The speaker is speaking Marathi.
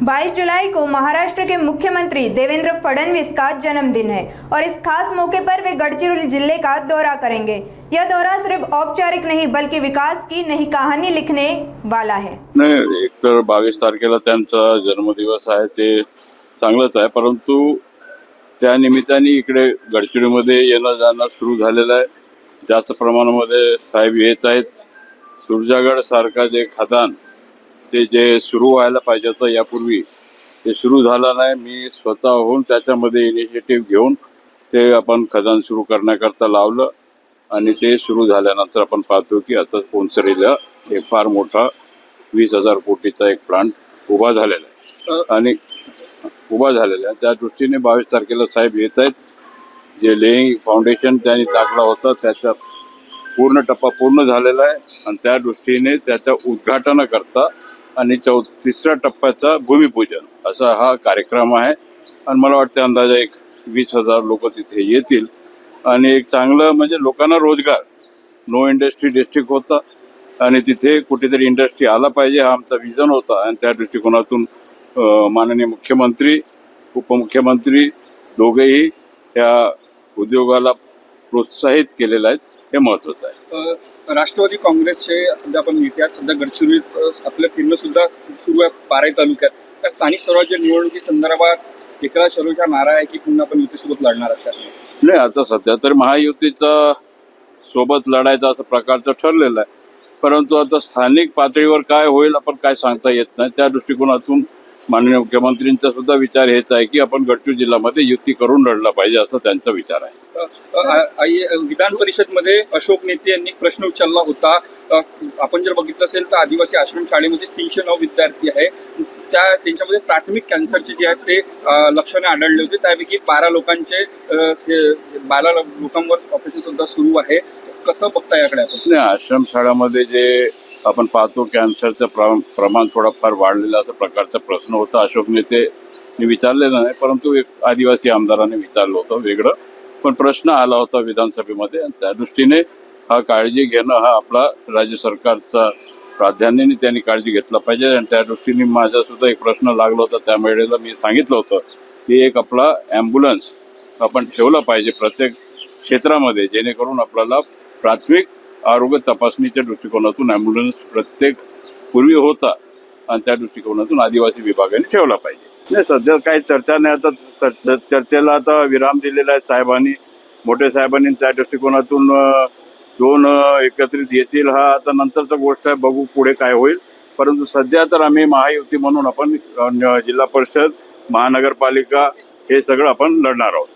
22 जुलाई को महाराष्ट्र के मुख्यमंत्री देवेंद्र फडणवीस का जन्मदिन है और इस खास मौके पर वे गडचिरोली जिले का दौरा करेंगे। यह दौरा सिर्फ औपचारिक नहीं बल्कि विकास की नई कहानी लिखने वाला है। नाही, एक तर 22 तारखेला त्यांचा जन्मदिवस आहे, ते चांगलंच आहे, परंतु त्या निमित्ताने इकडे गडचिरोलीमध्ये येणं जाणं सुरू झालेलं आहे। जास्त प्रमाणामध्ये साहेब येत आहेत। सुरजागड सारखा जे खदान ते जे सुरू व्हायला पाहिजे होतं यापूर्वी ते सुरू झालं नाही। मी स्वतःहून त्याच्यामध्ये इनिशिएटिव्ह घेऊन ते आपण खदान सुरू करण्याकरता लावलं आणि ते सुरू झाल्यानंतर आपण पाहतो की आता पोनसरीला एक फार मोठा 20,000 कोटीचा एक प्लांट उभा झालेला आहे त्या दृष्टीने 22 तारखेला साहेब येत आहेत। जे लेईंग फाउंडेशन त्यांनी टाकला होता त्याचा पूर्ण टप्पा पूर्ण झालेला आहे आणि त्या दृष्टीने त्याच्या उद्घाटनाकरता आणि 3ऱ्या टप्प्याचा भूमिपूजन असा हा कार्यक्रम आहे आणि मला वाटतं अंदाजे एक 20,000 लोक तिथे येतील आणि एक चांगलं म्हणजे लोकांना रोजगार, नो इंडस्ट्री डिस्ट्रिक्ट होता आणि तिथे कुठेतरी इंडस्ट्री आला पाहिजे हा आमचा विजन होता आणि त्या दृष्टिकोनातून माननीय मुख्यमंत्री, उपमुख्यमंत्री दोघेही या उद्योगाला प्रोत्साहित केलेलं आहे, हे महत्त्वाचं आहे। राष्ट्रवादी काँग्रेसचे सध्या आपण नेते सध्या गडचिरोलीत आपलं फिरणं सुद्धा सुरू आहे। पाराई तालुक्यात त्या स्थानिक स्वराज्य निवडणुकी संदर्भात एकरा चलोचा नारा आहे की पुन्हा आपण युतीसोबत लढणार असतात। नाही, आता सध्या तर महायुतीचा सोबत लढायचा असं प्रकारचं ठरलेलं आहे, परंतु आता स्थानिक पातळीवर काय होईल आपण काय सांगता येत नाही। त्या दृष्टिकोनातून माननीय मुख्यमंत्र्यांचा सुद्धा विचार हेच आहे की आपण गडचिरोली जिल्ह्यामध्ये युती करून लढला पाहिजे असं त्यांचा विचार आहे। विधान परिषदमध्ये अशोक नेते यांनी प्रश्न उचलला होता। आपण जर बघितलं असेल तर आदिवासी आश्रम शाळेमध्ये 309 विद्यार्थी आहे, त्यांच्यामध्ये प्राथमिक कॅन्सरचे जे आहेत ते लक्षणे आढळले होते। त्यापैकी 12 लोकांवर ऑपरेशन सुद्धा सुरू आहे। कसं बघता याकडे आपण? आश्रम शाळामध्ये जे आपण पाहतो कॅन्सरचं प्रमाण थोडंफार वाढलेलं असं प्रकारचा प्रश्न होता। अशोक नेतेने विचारलेला नाही, परंतु एक आदिवासी आमदाराने विचारलं होतं वेगळं, पण प्रश्न आला होता विधानसभेमध्ये आणि त्या दृष्टीने हा काळजी घेणं हा आपला राज्य सरकारचा प्राधान्याने त्यांनी काळजी घेतला पाहिजे आणि त्या दृष्टीने माझा सुद्धा एक प्रश्न लागला होता। त्या वेळेला मी सांगितलं होतं की एक आपला ॲम्ब्युलन्स आपण ठेवला पाहिजे प्रत्येक क्षेत्रामध्ये, जेणेकरून आपल्याला प्राथमिक आरोग्य तपासणीच्या दृष्टिकोनातून ॲम्ब्युलन्स प्रत्येक पूर्वी होता आणि त्या दृष्टिकोनातून आदिवासी विभागाने ठेवला पाहिजे। नाही, सध्या काही चर्चा नाही, आता चर्चेला आता विराम दिलेला आहे साहेबांनी, मोठे साहेबांनी। त्या दृष्टिकोनातून दोन एकत्रित येतील हा आता नंतरचा गोष्ट आहे, बघू पुढे काय होईल। परंतु सध्या तर आम्ही महायुती म्हणून आपण जिल्हा परिषद, महानगरपालिका हे सगळं आपण लढणार आहोत।